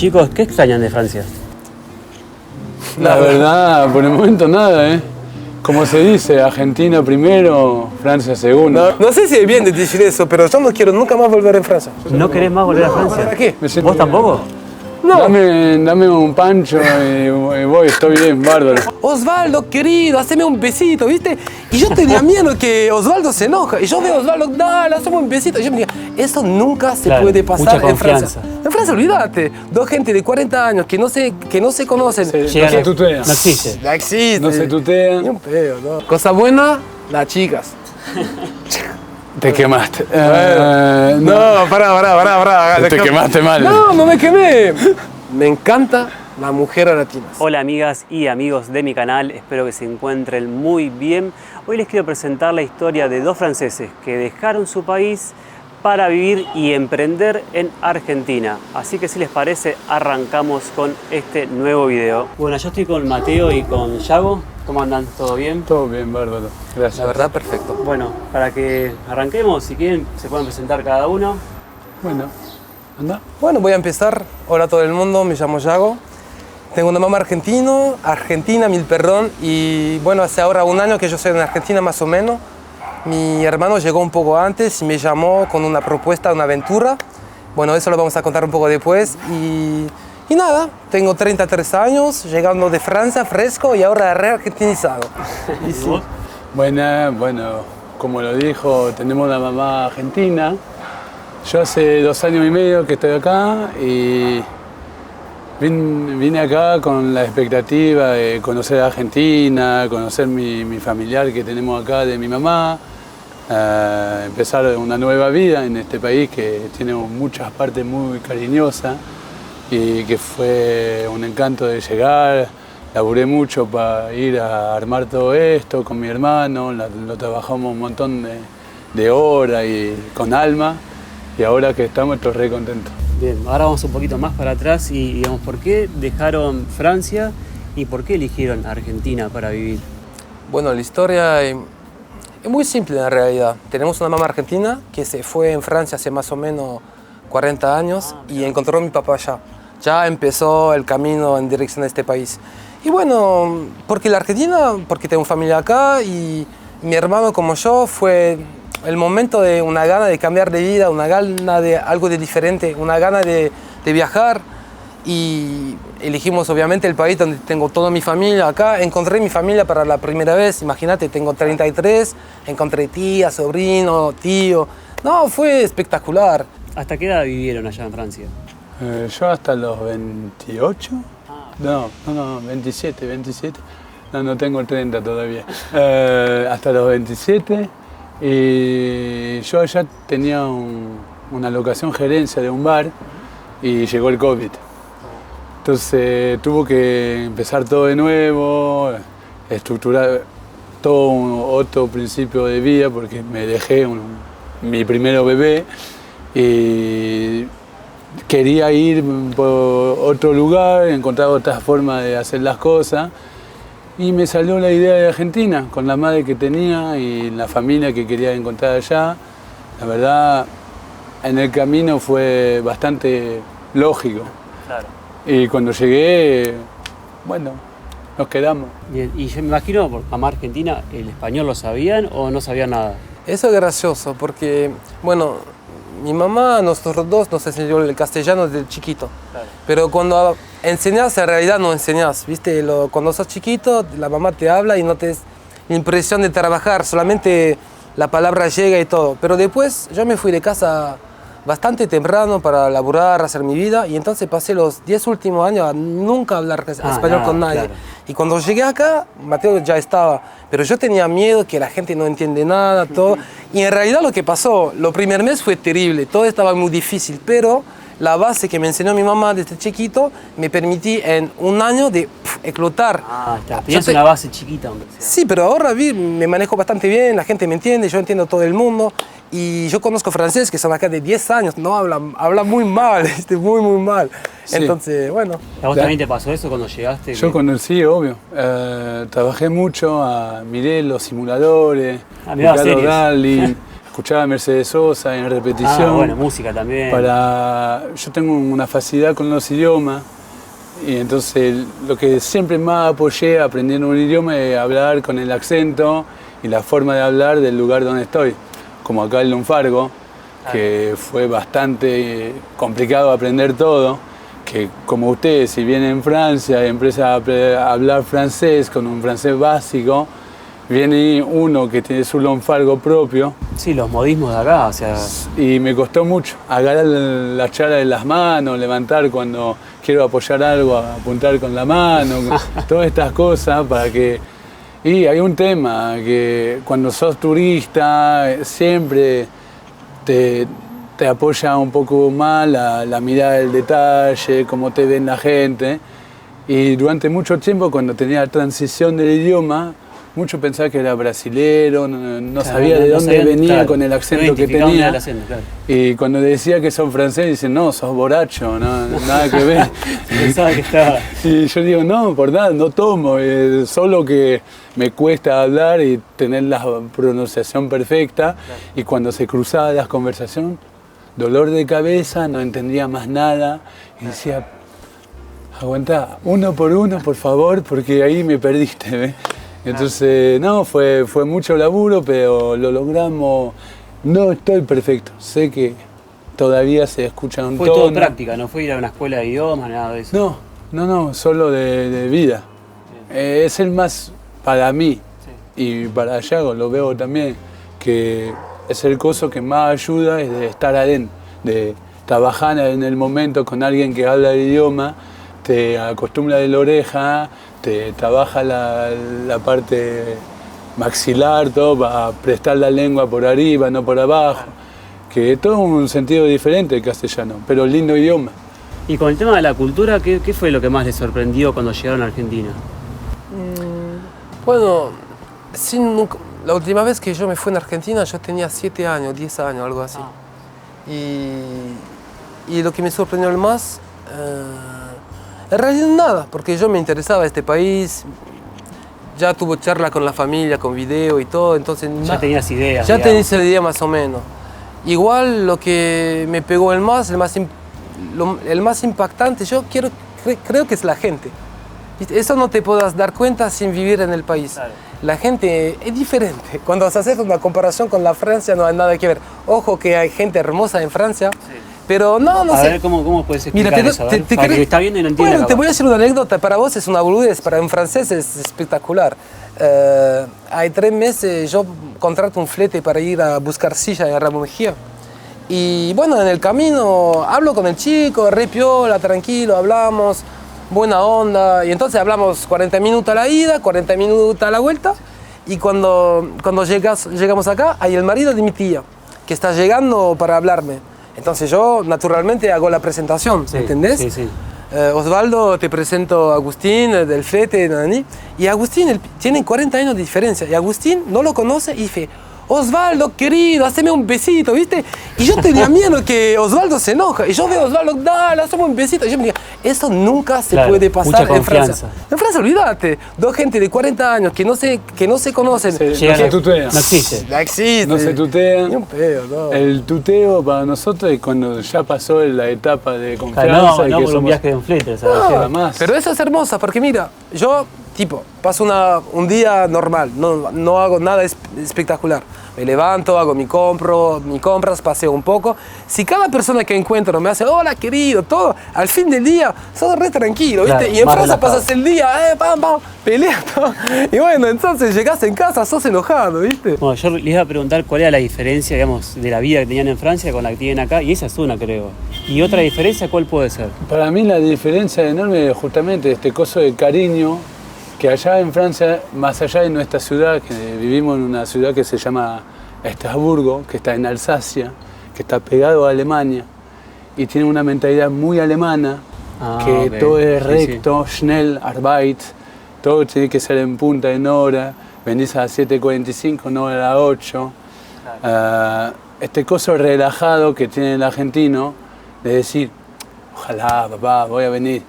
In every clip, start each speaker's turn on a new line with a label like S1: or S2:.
S1: Chicos, ¿qué extrañan de Francia?
S2: La verdad, por el momento nada, ¿eh? Como se dice, Argentina primero, Francia segundo.
S3: No sé si es bien de decir eso, pero yo no quiero nunca más volver en Francia.
S1: ¿No querés más volver a Francia?
S3: ¿Para qué?
S1: ¿Vos tampoco?
S3: No.
S2: Dame un pancho y voy, estoy bien, bárbaro.
S3: Osvaldo, querido, haceme un besito, ¿viste? Y yo tenía miedo que Osvaldo se enoja. Y yo veo a Osvaldo, dale, haceme un besito. Y yo me digo, eso nunca se
S1: Claro,
S3: puede
S1: mucha
S3: pasar en
S1: confianza.
S3: Francia. En Francia, olvídate. Dos gente de 40 años que no se conocen.
S2: Sí,
S1: Llegan
S2: no se
S1: a-
S2: tutean.
S1: No existe.
S3: No existe.
S2: No se tutean.
S3: Ni un pedo, ¿no? Cosa buena, las chicas.
S2: Te quemaste.
S3: No, pará.
S2: Te quemaste mal.
S3: No me quemé. Me encanta la mujer latina.
S1: Hola amigas y amigos de mi canal, espero que se encuentren muy bien. Hoy les quiero presentar la historia de dos franceses que dejaron su país para vivir y emprender en Argentina. Así que si les parece, arrancamos con este nuevo video. Bueno, yo estoy con Mateo y con Yago. ¿Cómo andan? ¿Todo bien?
S2: Todo bien, bárbaro. Gracias.
S3: La verdad, perfecto.
S1: Bueno, para que arranquemos, si quieren, se pueden presentar cada uno.
S2: Bueno, anda.
S3: Bueno, voy a empezar. Hola a todo el mundo, me llamo Yago. Tengo una mamá argentina, mil perdón. Y bueno, hace ahora un año que yo soy en Argentina más o menos. Mi hermano llegó un poco antes y me llamó con una propuesta, una aventura. Bueno, eso lo vamos a contar un poco después. Y nada, tengo 33 años, llegando de Francia fresco y ahora reargentinizado. Y sí.
S2: Bueno, como lo dijo, tenemos una mamá argentina. Yo hace 2 años y medio que estoy acá y vine acá con la expectativa de conocer Argentina, conocer mi familiar que tenemos acá de mi mamá, empezar una nueva vida en este país que tiene muchas partes muy cariñosas y que fue un encanto de llegar. Laburé mucho para ir a armar todo esto con mi hermano, lo trabajamos un montón de horas y con alma. Y ahora que estamos, estoy re contento.
S1: Bien, ahora vamos un poquito más para atrás y digamos, ¿por qué dejaron Francia y por qué eligieron Argentina para vivir?
S3: Bueno, la historia es muy simple en realidad. Tenemos una mamá argentina que se fue en Francia hace más o menos 40 años y encontró a mi papá allá. Ya empezó el camino en dirección a este país. Y bueno, porque la Argentina, porque tengo familia acá y mi hermano como yo fue el momento de una gana de cambiar de vida, una gana de algo de diferente, una gana de viajar. Y elegimos obviamente el país donde tengo toda mi familia acá. Encontré mi familia para la primera vez, imagínate, tengo 33, encontré tía, sobrino, tío. No, fue espectacular.
S1: ¿Hasta qué edad vivieron allá en Francia?
S2: Yo hasta los 28. No, 27. No tengo 30 todavía. Hasta los 27. Y yo allá tenía una locación gerencia de un bar y llegó el COVID. Entonces tuvo que empezar todo de nuevo, estructurar todo otro principio de vida porque me dejé mi primero bebé y quería ir por otro lugar, encontrar otra forma de hacer las cosas. Y me salió la idea de Argentina, con la madre que tenía y la familia que quería encontrar allá. La verdad, en el camino fue bastante lógico.
S1: Claro.
S2: Y cuando llegué, bueno, nos quedamos.
S1: Bien, y yo me imagino, por mamá argentina, ¿el español lo sabían o no sabían nada?
S3: Eso es gracioso porque, bueno, mi mamá, nosotros dos nos enseñó el castellano desde chiquito.
S1: Claro.
S3: Pero cuando enseñas, en realidad no enseñas, ¿viste? Cuando sos chiquito, la mamá te habla y no te es la impresión de trabajar, solamente la palabra llega y todo. Pero después yo me fui de casa bastante temprano para laburar, hacer mi vida, y entonces pasé los 10 últimos años a nunca hablar español
S1: nada,
S3: con nadie.
S1: claro.
S3: Y cuando llegué acá, Mateo ya estaba, pero yo tenía miedo que la gente no entiende nada, todo. Y en realidad lo que pasó, lo primer mes fue terrible, todo estaba muy difícil, pero la base que me enseñó mi mamá desde chiquito me permití en un año de explotar.
S1: Está. Tenías una base chiquita, aunque sea.
S3: Sí, pero ahora me manejo bastante bien, la gente me entiende, yo entiendo todo el mundo. Y yo conozco franceses que son acá de 10 años, no hablan muy mal, muy mal.
S2: Sí.
S3: Entonces, bueno.
S1: ¿A vos también te pasó eso cuando llegaste?
S2: Yo sí, obvio. Trabajé mucho, miré los simuladores,
S1: miraba
S2: Ricardo
S1: series.
S2: Darling, escuchaba a Mercedes Sosa en repetición.
S1: Bueno, música también.
S2: Yo tengo una facilidad con los idiomas y entonces lo que siempre más apoyé aprendiendo un idioma es hablar con el acento y la forma de hablar del lugar donde estoy. Como acá el lunfargo, que fue bastante complicado aprender todo, que como ustedes, si vienen en Francia y empiezan a hablar francés con un francés básico, viene uno que tiene su lunfargo propio.
S1: Sí, los modismos de acá, o sea...
S2: Y me costó mucho agarrar la charla de las manos, levantar cuando quiero apoyar algo, apuntar con la mano, todas estas cosas para que... Y hay un tema que cuando sos turista siempre te apoya un poco más la mirada del detalle, cómo te ven la gente. Y durante mucho tiempo, cuando tenía la transición del idioma, mucho pensaba que era brasilero, no sabía de dónde venía con el acento que tenía.
S1: El acento, claro.
S2: Y cuando decía que son francés, dicen, no, sos borracho, nada que ver.
S1: Pensaba que estaba...
S2: Y yo digo, no, por nada, no tomo, solo que me cuesta hablar y tener la pronunciación perfecta. Claro. Y cuando se cruzaba las conversaciones, dolor de cabeza, no entendía más nada. Y decía, aguantá, uno por uno, por favor, porque ahí me perdiste, ¿ves? Entonces, no, fue mucho laburo, pero lo logramos. No estoy perfecto, sé que todavía se escucha un tono.
S1: Fue todo práctica, no fue ir a una escuela de idiomas, nada de eso.
S2: No, solo de vida. Es el más, para mí, y para Yago lo veo también, que es el coso que más ayuda, es de estar adentro, de trabajar en el momento con alguien que habla el idioma, te acostumbra de la oreja, te trabaja la parte maxilar, todo para prestar la lengua por arriba, no por abajo, que es todo un sentido diferente el castellano, pero lindo idioma.
S1: Y con el tema de la cultura, ¿qué fue lo que más les sorprendió cuando llegaron a Argentina?
S3: Bueno, la última vez que yo me fui en Argentina yo tenía 7 años, 10 años, algo así. Y lo que me sorprendió más... en realidad nada, porque yo me interesaba este país, ya tuve charla con la familia, con video y todo, entonces...
S1: Ya tenías ideas.
S3: Ya tenía esa idea más o menos. Igual lo que me pegó el más impactante, creo que es la gente. Eso no te puedas dar cuenta sin vivir en el país. Claro. La gente es diferente. Cuando se hace una comparación con la Francia no hay nada que ver. Ojo que hay gente hermosa en Francia. Sí. Pero no sé.
S1: A ver, ¿cómo puedes explicar eso? Para que está viendo y no entiende.
S3: Bueno, te voy a decir una anécdota. Para vos es una boludez, para un francés es espectacular. Hay 3 meses yo contrato un flete para ir a buscar silla en Ramón Mejía. Y bueno, en el camino hablo con el chico, re piola, tranquilo, hablamos, buena onda. Y entonces hablamos 40 minutos a la ida, 40 minutos a la vuelta. Y cuando llegamos acá, hay el marido de mi tía, que está llegando para hablarme. Entonces yo naturalmente hago la presentación, sí, ¿entendés?
S1: Sí, sí.
S3: Osvaldo, te presento a Agustín del flete, y Agustín tiene 40 años de diferencia, y Agustín no lo conoce y dice, Osvaldo, querido, haceme un besito, ¿viste? Y yo tenía miedo que Osvaldo se enoja, y yo veo a Osvaldo, dale, haceme un besito, y yo me digo, eso nunca se puede pasar en Francia. En Francia, olvídate, 2 gente de 40 años que no se conocen.
S2: No se tutean.
S1: No existe.
S3: No existe.
S2: No se tutean.
S3: Ni un pedo, no.
S2: El tuteo para nosotros es cuando ya pasó la etapa de confianza.
S1: No, por un viaje de un flete,
S2: más.
S3: Pero eso es hermosa, porque mira, yo, paso un día normal, no hago nada espectacular. Me levanto, hago mis compras, paseo un poco. Si cada persona que encuentro me hace, hola querido, todo, al fin del día, sos re tranquilo, ¿viste? Claro, y en Francia pasas el día, pelea, todo. Y bueno, entonces llegás en casa, sos enojado, ¿viste?
S1: Bueno, yo les iba a preguntar cuál era la diferencia, digamos, de la vida que tenían en Francia con la que tienen acá, y esa es una, creo. ¿Y otra diferencia cuál puede ser?
S2: Para mí la diferencia enorme es justamente este coso de cariño, que allá en Francia, más allá de nuestra ciudad, que vivimos en una ciudad que se llama Estrasburgo, que está en Alsacia, que está pegado a Alemania, y tiene una mentalidad muy alemana, que todo es recto, schnell, Arbeit, todo tiene que ser en punta, en hora, venís a las 7:45, no a las 8. Claro. Este coso relajado que tiene el argentino, de decir, ojalá, papá, voy a venir.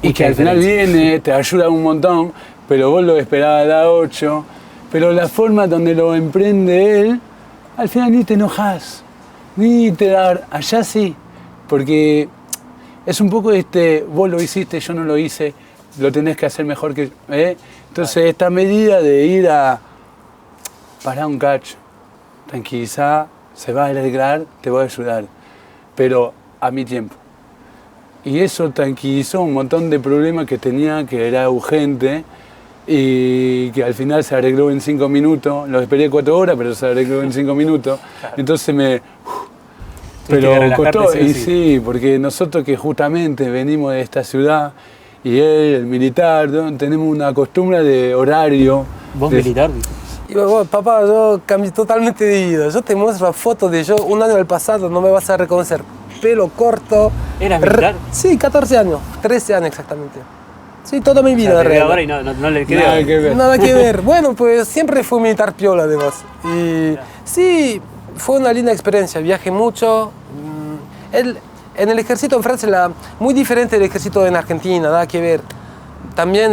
S2: Y que al final viene, te ayuda un montón, pero vos lo esperabas a las 8. Pero la forma donde lo emprende él al final ni te enojas, allá sí, porque es un poco vos lo hiciste, yo no lo hice, lo tenés que hacer mejor que... Entonces esta medida de ir a parar un cacho, tranquilizar, se va a alegrar, te voy a ayudar, pero a mi tiempo. Y eso tranquilizó un montón de problemas que tenía, que era urgente, y que al final se arregló en 5 minutos. Lo esperé 4 horas, pero se arregló en 5 minutos. Entonces pero costó, y sí, porque nosotros que justamente venimos de esta ciudad, y él, el militar, ¿no? Tenemos una costumbre de horario.
S1: ¿Vos militar?
S3: Y bueno, papá, yo cambié totalmente de vida. Yo te muestro fotos de yo un año del pasado, no me vas a reconocer. Pelo corto.
S1: ¿Eras militar?
S3: Sí, 14 años, 13 años exactamente. Sí, toda mi vida.
S1: O sea, te veo ahora y no le creo.
S2: Nada que ver.
S3: Nada que ver. Bueno, pues siempre fui militar piola además. Y sí, fue una linda experiencia. Viajé mucho. En el ejército en Francia muy diferente del ejército en Argentina, nada que ver. También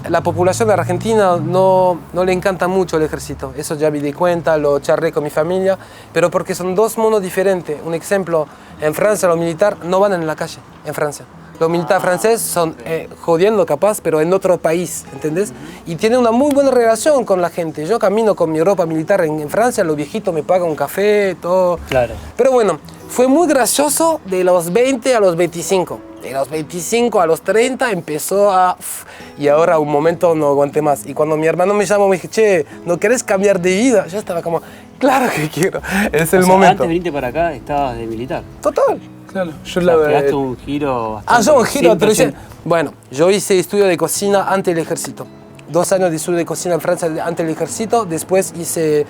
S3: la población de Argentina no le encanta mucho el ejército. Eso ya me di cuenta, lo charlé con mi familia, pero porque son dos mundos diferentes. Un ejemplo, en Francia los militares no van en la calle, en Francia. Los militares franceses son jodiendo capaz, pero en otro país, ¿entendés? Y tienen una muy buena relación con la gente. Yo camino con mi ropa militar en Francia, los viejitos me pagan un café, todo.
S1: Claro.
S3: Pero bueno, fue muy gracioso de los 20 a los 25. De los 25 a los 30 empezó a... Y ahora un momento no aguanté más. Y cuando mi hermano me llamó, me dije, che, ¿no querés cambiar de vida? Yo estaba como, claro que quiero. Es el momento.
S1: Antes de venirte para acá estabas de militar.
S3: Total.
S2: Claro, yo
S1: Pegaste un giro bastante...
S3: Yo un giro.
S1: 100%.
S3: Bueno, yo hice estudio de cocina antes del ejército. 2 años de estudio de cocina en Francia antes del ejército. Después hice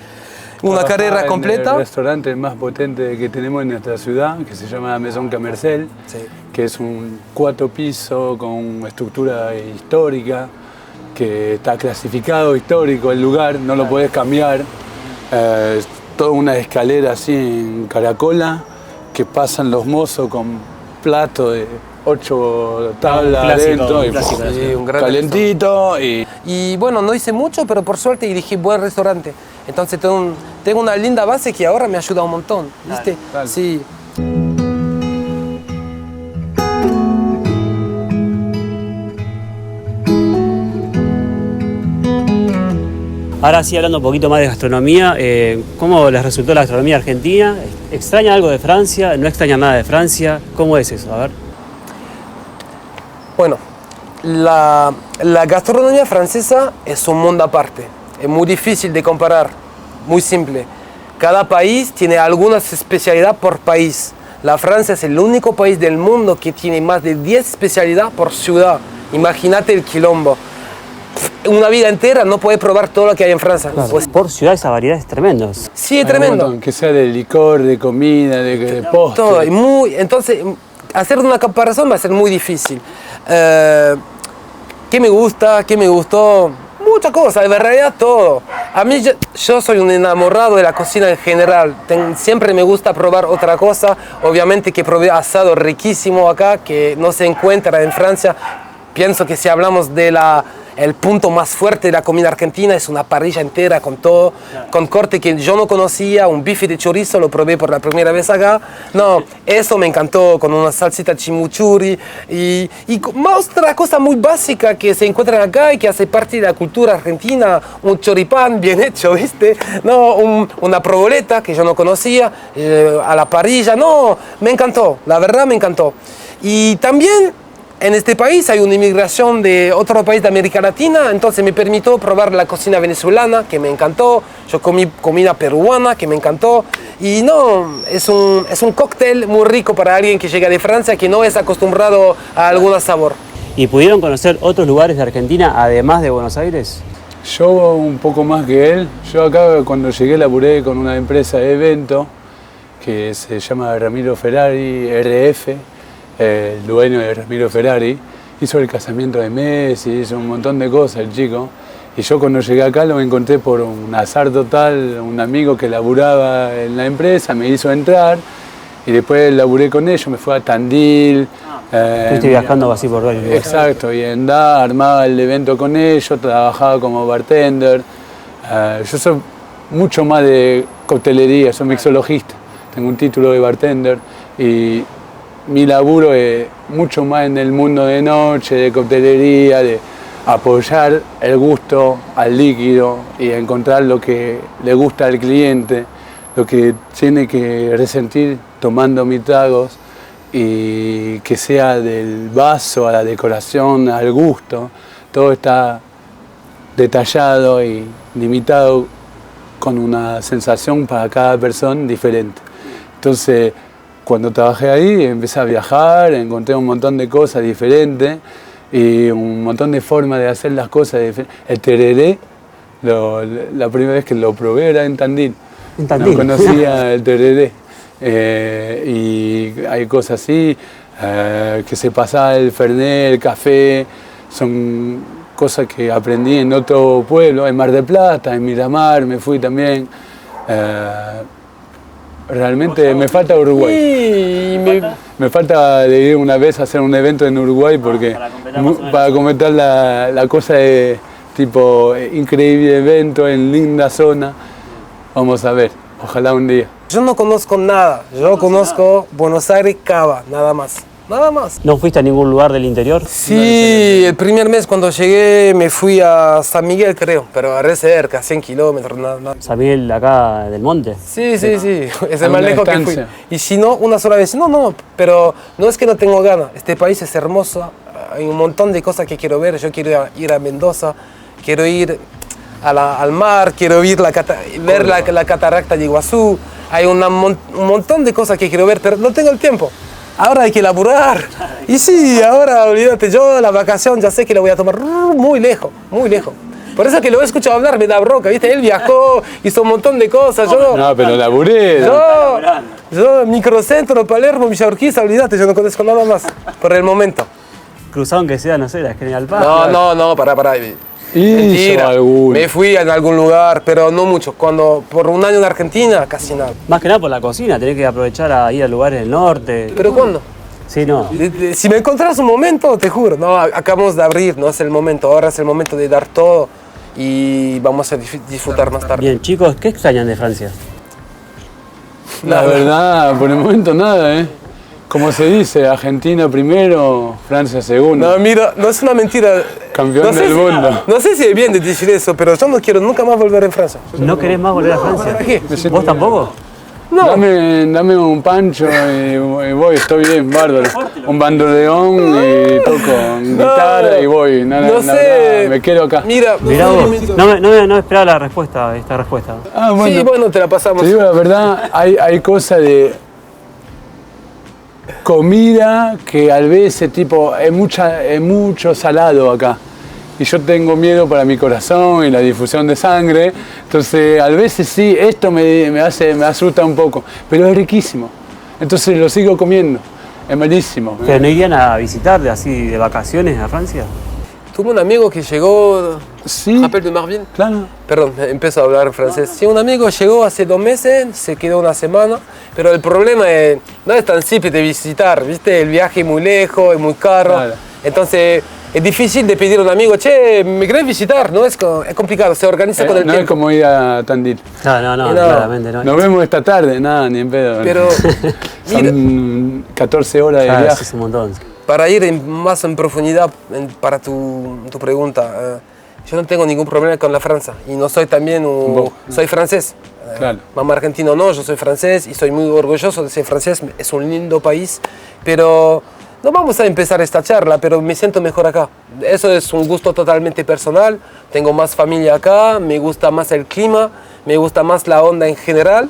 S3: una carrera completa.
S2: El restaurante más potente que tenemos en nuestra ciudad, que se llama Maison Camercel,
S3: Sí.
S2: que es un 4 pisos con estructura histórica, que está clasificado histórico el lugar, no lo podés cambiar. Es toda una escalera así en caracola, que pasan los mozos con plato de 8 tablas adentro, y
S3: Sí, un gran
S2: calentito.
S3: Y bueno, no hice mucho, pero por suerte dirigí buen restaurante. Entonces tengo una linda base que ahora me ayuda un montón, ¿viste?
S2: Dale.
S3: Sí.
S1: Ahora sí, hablando un poquito más de gastronomía, ¿cómo les resultó la gastronomía argentina? ¿Extrañan algo de Francia? ¿No extrañan nada de Francia? ¿Cómo es eso? A ver.
S3: Bueno, la gastronomía francesa es un mundo aparte. Es muy difícil de comparar, muy simple. Cada país tiene algunas especialidades por país. La Francia es el único país del mundo que tiene más de 10 especialidades por ciudad. Imagínate el quilombo. Una vida entera no puede probar todo lo que hay en Francia.
S1: Claro.
S3: Pues,
S1: Por ciudad esa variedad es tremenda.
S3: sí, es tremendo.
S2: Que sea de licor, de comida, de postre.
S3: Todo, entonces, hacer una comparación va a ser muy difícil. ¿Qué me gusta? ¿Qué me gustó? Muchas cosas, en realidad todo. A mí, yo soy un enamorado de la cocina en general. Siempre me gusta probar otra cosa. Obviamente que probé asado riquísimo acá, que no se encuentra en Francia. Pienso que si hablamos de el punto más fuerte de la comida argentina es una parrilla entera con todo, con corte que yo no conocía, un bife de chorizo, lo probé por la primera vez acá. No, eso me encantó, con una salsita chimichurri y más otra cosa muy básica que se encuentra acá y que hace parte de la cultura argentina, un choripán bien hecho, ¿viste? No, una proboleta que yo no conocía, a la parrilla, no, me encantó, la verdad me encantó. Y también en este país hay una inmigración de otro país de América Latina, entonces me permitió probar la cocina venezolana, que me encantó. Yo comí comida peruana, que me encantó. Y no, es un cóctel muy rico para alguien que llega de Francia, que no es acostumbrado a algún sabor.
S1: ¿Y pudieron conocer otros lugares de Argentina, además de Buenos Aires?
S2: Yo un poco más que él. Yo acá cuando llegué laburé con una empresa de evento que se llama Ramiro Ferrari, RF. El dueño de Ramiro Ferrari, hizo el casamiento de Messi, hizo un montón de cosas el chico. Y yo cuando llegué acá lo encontré por un azar total, un amigo que laburaba en la empresa, me hizo entrar y después laburé con ellos, me fui a Tandil.
S1: Estuviste viajando así por varios lugares.
S2: Exacto, y armaba el evento con ellos, trabajaba como bartender. Yo soy mucho más de coctelería, soy mixologista, tengo un título de bartender y mi laburo es mucho más en el mundo de noche, de coctelería, de apoyar el gusto al líquido y encontrar lo que le gusta al cliente, lo que tiene que resentir tomando mis tragos y que sea del vaso a la decoración, al gusto, todo está detallado y limitado con una sensación para cada persona diferente. Entonces, cuando trabajé ahí, empecé a viajar, encontré un montón de cosas diferentes y un montón de formas de hacer las cosas diferentes. El tereré, la primera vez que lo probé era en Tandil.
S1: ¿En Tandil?
S2: No conocía el tereré. Y hay cosas así, que se pasaba el fernet, el café, son cosas que aprendí en otro pueblo, en Mar del Plata, en Miramar, me fui también. Realmente me falta Uruguay.
S3: Sí,
S2: Me falta de ir una vez a hacer un evento en Uruguay porque para comentar la cosa de tipo increíble evento en linda zona. Vamos a ver, ojalá un día.
S3: Yo no conozco nada, yo conozco Buenos Aires, Cava, nada más. Nada más.
S1: ¿No fuiste a ningún lugar del interior?
S3: Sí, el primer mes cuando llegué me fui a San Miguel, creo, pero re cerca, 100 kilómetros, nada.
S1: San Miguel acá del monte.
S3: Sí, es el más
S2: una
S3: lejos que fui.
S2: distancia.
S3: Y si no, una sola vez. No, pero no es que no tengo ganas. Este país es hermoso, hay un montón de cosas que quiero ver. Yo quiero ir a Mendoza, quiero ir al mar, quiero ver la catarata de Iguazú. Hay un montón de cosas que quiero ver, pero no tengo el tiempo. Ahora hay que laburar. Y sí, ahora olvídate, yo la vacación ya sé que la voy a tomar muy lejos, muy lejos. Por eso que lo he escuchado hablar, me da bronca, ¿viste? Él viajó, hizo un montón de cosas.
S2: No, pero laburé.
S3: Yo, Microcentro, Palermo, Villa Urquiza, olvídate, yo no conozco nada más por el momento.
S1: Cruzado que sea, no sé, la General Paz.
S3: No, pará.
S2: Hizo alguno.
S3: Me fui en algún lugar, pero no mucho. Cuando por un año en Argentina, casi nada.
S1: Más que nada por la cocina, tenés que aprovechar a ir a lugares del norte.
S3: ¿Pero cuándo?
S1: Sí, no.
S3: Si me encontrás un momento, te juro, no, acabamos de abrir, no es el momento, ahora es el momento de dar todo y vamos a disfrutar más tarde.
S1: Bien, chicos, ¿qué extrañan de Francia?
S2: La verdad, por el momento nada, ¿eh? Como se dice, Argentina primero, Francia segundo.
S3: No, mira, no es una mentira.
S2: Campeón del mundo.
S3: No sé si es bien de decir eso, pero yo no quiero nunca más volver a Francia.
S1: ¿No querés más volver a Francia?
S3: ¿Para qué?
S1: ¿Vos tampoco?
S3: No.
S2: Dame un pancho y voy, estoy bien, bárbaro. Un bandoneón y toco guitarra y voy.
S3: No sé.
S2: Me quedo acá.
S3: Mira
S1: vos, no esperaba esta respuesta.
S2: Ah, bueno.
S3: Sí, bueno, te la pasamos.
S2: Te digo la verdad, hay cosas de comida que a veces tipo es mucho salado acá y yo tengo miedo para mi corazón y la difusión de sangre, entonces a veces sí, esto me asusta un poco, pero es riquísimo, entonces lo sigo comiendo, es malísimo.
S1: ¿Pero no irían a visitar así de vacaciones a Francia?
S3: Tuve un amigo que llegó,
S2: Sí,
S3: Rappel de Marvin.
S2: claro.
S3: Perdón, empiezo a hablar francés. Sí, un amigo llegó hace 2 meses, se quedó una semana, pero el problema no es tan simple de visitar, ¿viste? El viaje es muy lejos, es muy caro.
S2: Claro.
S3: Entonces, es difícil de pedir a un amigo, che, ¿me querés visitar? No es complicado, se organiza con el
S2: No
S3: tiempo.
S2: es como ir a Tandil.
S1: No, claramente no.
S2: Nos vemos esta tarde, nada, ni en pedo.
S3: Pero, mira,
S2: Son 14 horas de
S1: Claro,
S2: viaje.
S1: es un montón.
S3: para ir más en profundidad para tu pregunta, yo no tengo ningún problema con la Francia y no soy también soy francés.
S2: Claro.
S3: Mamá argentino no, yo soy francés y soy muy orgulloso de ser francés, es un lindo país, pero no vamos a empezar esta charla, pero me siento mejor acá. Eso es un gusto totalmente personal, tengo más familia acá, me gusta más el clima, me gusta más la onda en general.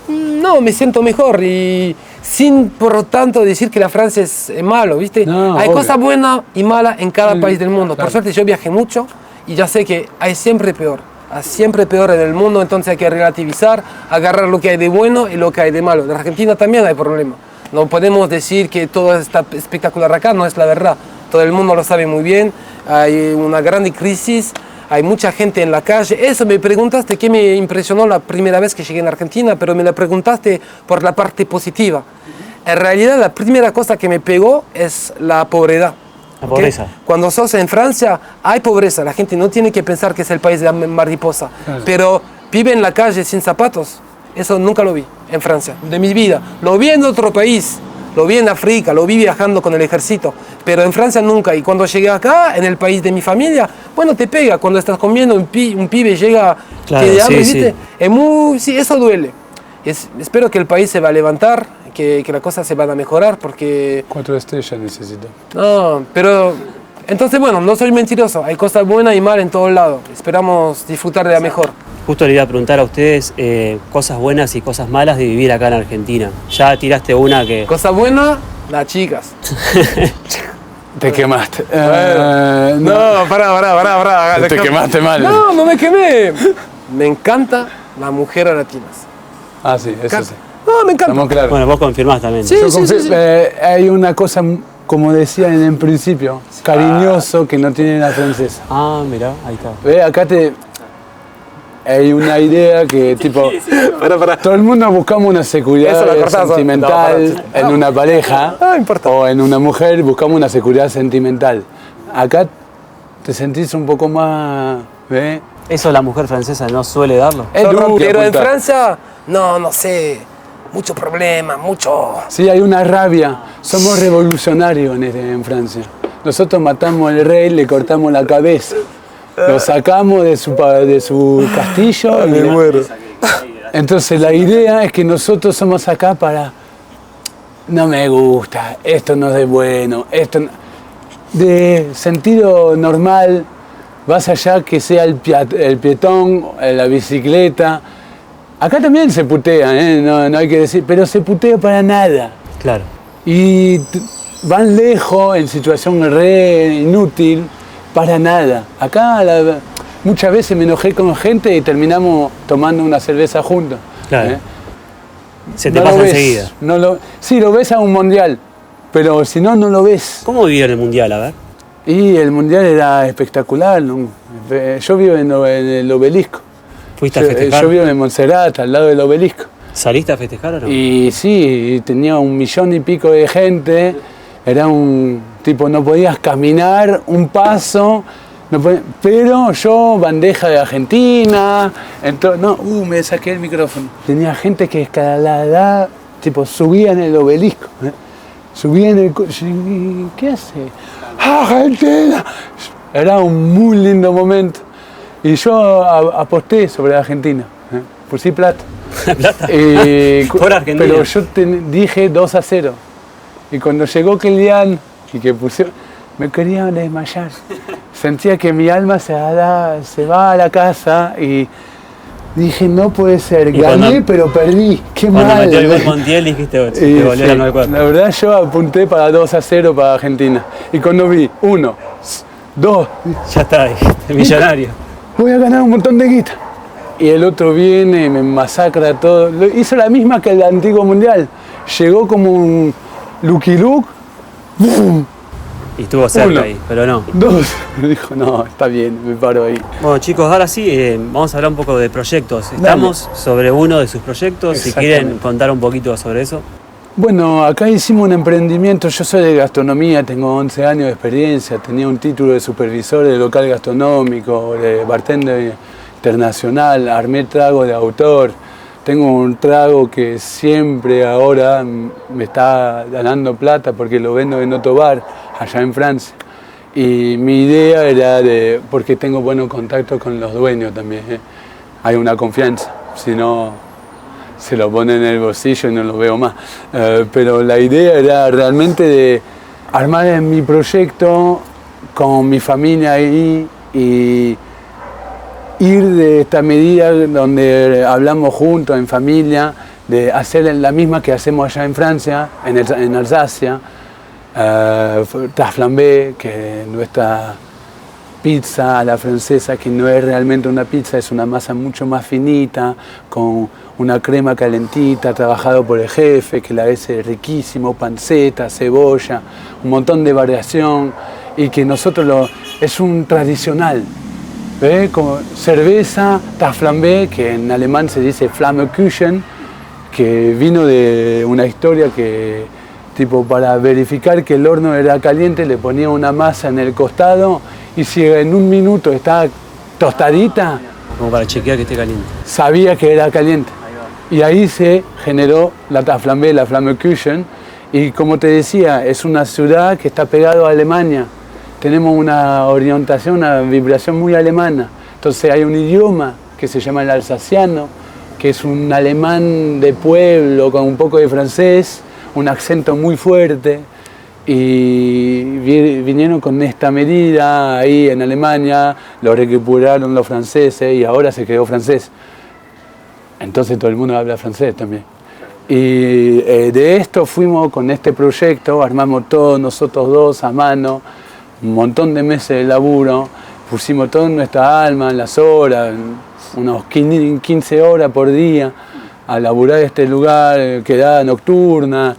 S3: No, me siento mejor y sin por lo tanto decir que la Francia es malo, ¿viste?
S2: No,
S3: hay
S2: obvio.
S3: cosas buenas y malas en cada país del mundo.
S2: claro.
S3: Por suerte yo viajé mucho y ya sé que hay siempre peor en el mundo, entonces hay que relativizar, agarrar lo que hay de bueno y lo que hay de malo. En Argentina también hay problemas. No podemos decir que todo está espectacular acá, no es la verdad. Todo el mundo lo sabe muy bien, hay una gran crisis, hay mucha gente en la calle. Eso me preguntaste, ¿qué me impresionó la primera vez que llegué en Argentina? Pero me la preguntaste por la parte positiva. En realidad la primera cosa que me pegó es la pobreza.
S1: La pobreza.
S3: Cuando sos en Francia hay pobreza, la gente no tiene que pensar que es el país de la mariposa,
S2: Claro.
S3: pero pibe en la calle sin zapatos, eso nunca lo vi en Francia, de mi vida. Lo vi en otro país, lo vi en África, lo vi viajando con el ejército, pero en Francia nunca. Y cuando llegué acá, en el país de mi familia, bueno, te pega. Cuando estás comiendo, un pibe llega,
S1: Claro,
S3: te abre,
S1: sí,
S3: ¿viste?
S1: sí.
S3: Es muy, sí, eso duele. Espero que el país se va a levantar, que las cosas se van a mejorar, porque...
S2: 4 estrellas necesito.
S3: No, pero... Entonces, bueno, no soy mentiroso. Hay cosas buenas y malas en todos lados. Esperamos disfrutar de la mejor.
S1: Justo le iba a preguntar a ustedes cosas buenas y cosas malas de vivir acá en Argentina. Ya tiraste una que...
S3: Cosa buena, las chicas.
S2: Te quemaste.
S3: No, pará.
S2: Te quemaste mal.
S3: No me quemé. Me encanta las mujeres latinas.
S2: Ah, sí, eso sí.
S3: No, me encanta.
S2: Estamos claros.
S1: Bueno, vos confirmás también.
S3: Sí.
S2: Hay una cosa, como decía en el principio, cariñoso que no tiene la francesa.
S1: Ah, mirá, ahí está.
S2: Ve, acá hay una idea que tipo, todo el mundo buscamos una seguridad
S3: Eso la cortás,
S2: sentimental
S3: no,
S2: en una pareja
S3: importa.
S2: o en una mujer buscamos una seguridad sentimental. Acá te sentís un poco más, ¿ve?
S1: Eso la mujer francesa no suele darlo.
S2: Es duro
S3: Pero en
S2: ocultar.
S3: Francia, no sé, mucho problema, mucho...
S2: Sí, hay una rabia. Somos revolucionarios en Francia. Nosotros matamos al rey, le cortamos la cabeza. Lo sacamos de su castillo.
S3: Me muero.
S2: Entonces la idea es que nosotros somos acá para... No me gusta, esto no es bueno, esto... De sentido normal, vas allá que sea el peatón, la bicicleta. Acá también se putea, no hay que decir, pero se putea para nada.
S1: Claro.
S2: Y van lejos en situación re inútil, para nada. Acá muchas veces me enojé con gente y terminamos tomando una cerveza juntos.
S1: Claro. Se te
S2: No
S1: pasa
S2: lo ves,
S1: enseguida.
S2: sí, lo ves a un mundial, pero si no, no lo ves.
S1: ¿Cómo vivieron el mundial? A ver.
S2: Y el mundial era espectacular. ¿No? Yo vivo en el obelisco.
S1: ¿Fuiste a festejar?
S2: Yo vivo en Montserrat, al lado del obelisco.
S1: ¿Saliste a festejar o no?
S2: Y sí, tenía 1 millón y pico de gente. Era un tipo, no podías caminar un paso. Pero yo, bandeja de Argentina. Me saqué el micrófono. Tenía gente que escalada, tipo, subía en el obelisco. Subía en el coche. ¿Qué hace? ¡Argentina! Era un muy lindo momento. Y yo aposté sobre Argentina. Puse plata.
S1: ¿Plata? Por Argentina.
S2: Pero yo dije 2-0. Y cuando llegó Kylian y que pusieron, me quería desmayar. Sentía que mi alma se va a la casa y dije, no puede ser.
S1: Y
S2: Gané, pero perdí. Qué
S1: Cuando
S2: mal.
S1: metió el gol Montiel dijiste, te
S2: Y
S1: volvió
S2: sí,
S1: la 9-4.
S2: la verdad yo apunté para 2-0 para Argentina. Y cuando vi 1, 2,
S1: Ya está, dijiste, millonario.
S2: voy a ganar un montón de guita. Y el otro viene y me masacra todo. Hizo la misma que el antiguo mundial. Llegó como un Lucky Luke. ¡Bum!
S1: Y estuvo cerca
S2: 1,
S1: ahí, pero no.
S2: 2. Dijo, no, está bien, me paro ahí.
S1: Bueno chicos, ahora sí, vamos a hablar un poco de proyectos. Estamos sobre uno de sus proyectos, si quieren
S2: Exactamente.
S1: contar un poquito sobre eso.
S2: Bueno, acá hicimos un emprendimiento. Yo soy de gastronomía, tengo 11 años de experiencia. Tenía un título de supervisor de local gastronómico, de bartender internacional, armé trago de autor. Tengo un trago que siempre ahora me está ganando plata porque lo vendo en otro bar allá en Francia. Y mi idea era porque tengo buenos contactos con los dueños también. Hay una confianza, si no se lo pone en el bolsillo y no lo veo más. Pero la idea era realmente de armar mi proyecto con mi familia ahí y ir de esta medida donde hablamos juntos, en familia, de hacer la misma que hacemos allá en Francia, en Alsacia, tras flambé, que nuestra pizza a la francesa, que no es realmente una pizza, es una masa mucho más finita, con una crema calentita, trabajado por el jefe, que la hace riquísimo, panceta, cebolla, un montón de variación, y que nosotros es un tradicional. ¿Ve? Como cerveza, tras flambé, que en alemán se dice Flammekuchen, que vino de una historia que, tipo, para verificar que el horno era caliente, le ponía una masa en el costado y si en un minuto está tostadita,
S1: como para chequear que esté caliente.
S2: Sabía que era caliente.
S1: Ahí va.
S2: Y ahí se generó la Flambée, la Flammekuchen. Y como te decía, es una ciudad que está pegada a Alemania. Tenemos una orientación, una vibración muy alemana. Entonces hay un idioma que se llama el alsaciano, que es un alemán de pueblo con un poco de francés, un acento muy fuerte. Y vinieron con esta medida ahí en Alemania, lo recuperaron los franceses y ahora se quedó francés. Entonces todo el mundo habla francés también. Y de esto fuimos con este proyecto, armamos todo nosotros dos a mano, un montón de meses de laburo, pusimos toda nuestra alma en las horas, unos 15 horas por día, a laburar este lugar, quedada nocturna,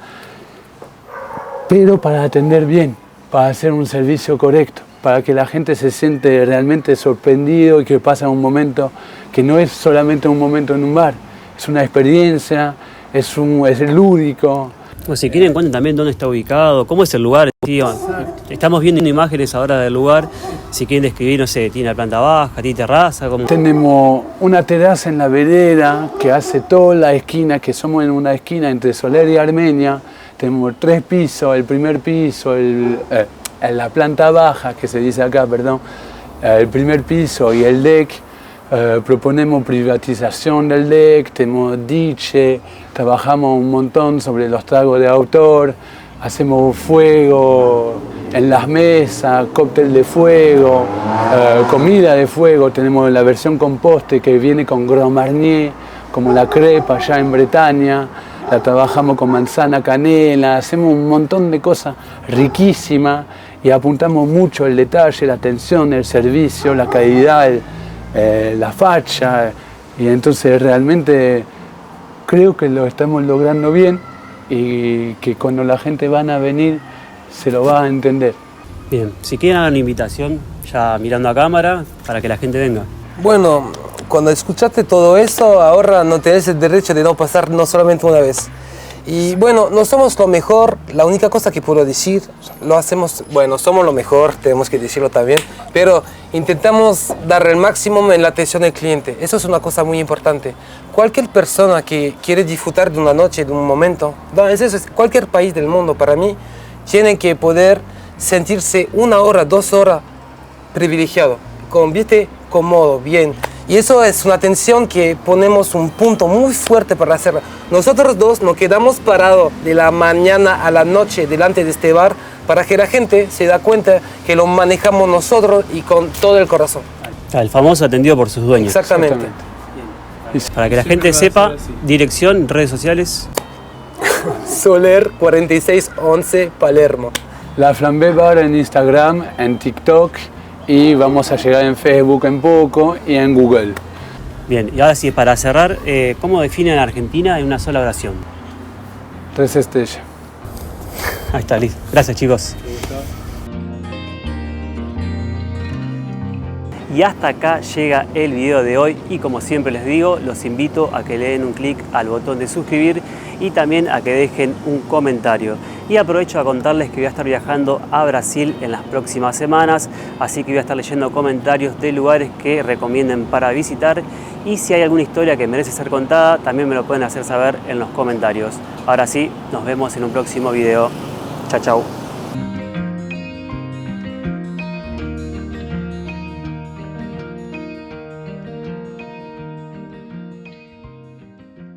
S2: pero para atender bien, para hacer un servicio correcto, para que la gente se siente realmente sorprendido y que pasa un momento que no es solamente un momento en un bar, es una experiencia, es lúdico.
S1: Bueno, si quieren cuenten también dónde está ubicado, cómo es el lugar. Estamos viendo imágenes ahora del lugar, si quieren describir, no sé, tiene la planta baja, tiene terraza. ¿Cómo?
S2: Tenemos una terraza en la vereda que hace toda la esquina, que somos en una esquina entre Soler y Armenia. Tenemos 3 pisos, el primer piso, la planta baja, que se dice acá, perdón, el primer piso y el deck. Proponemos privatización del deck, tenemos diche, trabajamos un montón sobre los tragos de autor, hacemos fuego en las mesas, cóctel de fuego, comida de fuego, tenemos la versión con postre que viene con Grand Marnier, como la crepa allá en Bretaña. La trabajamos con manzana canela, hacemos un montón de cosas riquísimas y apuntamos mucho el detalle, la atención, el servicio, la calidad, la facha. Y entonces realmente creo que lo estamos logrando bien y que cuando la gente van a venir se lo va a entender.
S1: Bien, si quieren hagan una invitación, ya mirando a cámara, para que la gente venga.
S3: Bueno, cuando escuchaste todo eso, ahora no tenés el derecho de no pasar no solamente una vez. Y bueno, no somos lo mejor, la única cosa que puedo decir, lo hacemos, bueno, somos lo mejor, tenemos que decirlo también, pero intentamos dar el máximo en la atención al cliente. Eso es una cosa muy importante. Cualquier persona que quiere disfrutar de una noche, de un momento, no, eso es cualquier país del mundo, para mí, tiene que poder sentirse 1 hora, 2 horas privilegiado, ¿viste? Cómodo, bien. Y eso es una atención que ponemos un punto muy fuerte para hacerla. Nosotros dos nos quedamos parados de la mañana a la noche delante de este bar para que la gente se da cuenta que lo manejamos nosotros y con todo el corazón.
S1: El famoso atendido por sus dueños.
S3: Exactamente.
S1: Para que la gente sepa, dirección, redes sociales.
S3: Soler 4611 Palermo.
S2: La Flambée Bar en Instagram, en TikTok y vamos a llegar en Facebook en poco y en Google.
S1: Bien, y ahora sí, para cerrar, ¿cómo definen a Argentina en una sola oración?
S2: 3 estrellas.
S1: Ahí está, listo. Gracias, chicos. Y hasta acá llega el video de hoy y como siempre les digo, los invito a que le den un clic al botón de suscribir y también a que dejen un comentario. Y aprovecho a contarles que voy a estar viajando a Brasil en las próximas semanas, así que voy a estar leyendo comentarios de lugares que recomienden para visitar y si hay alguna historia que merece ser contada, también me lo pueden hacer saber en los comentarios. Ahora sí, nos vemos en un próximo video. Chao, chao.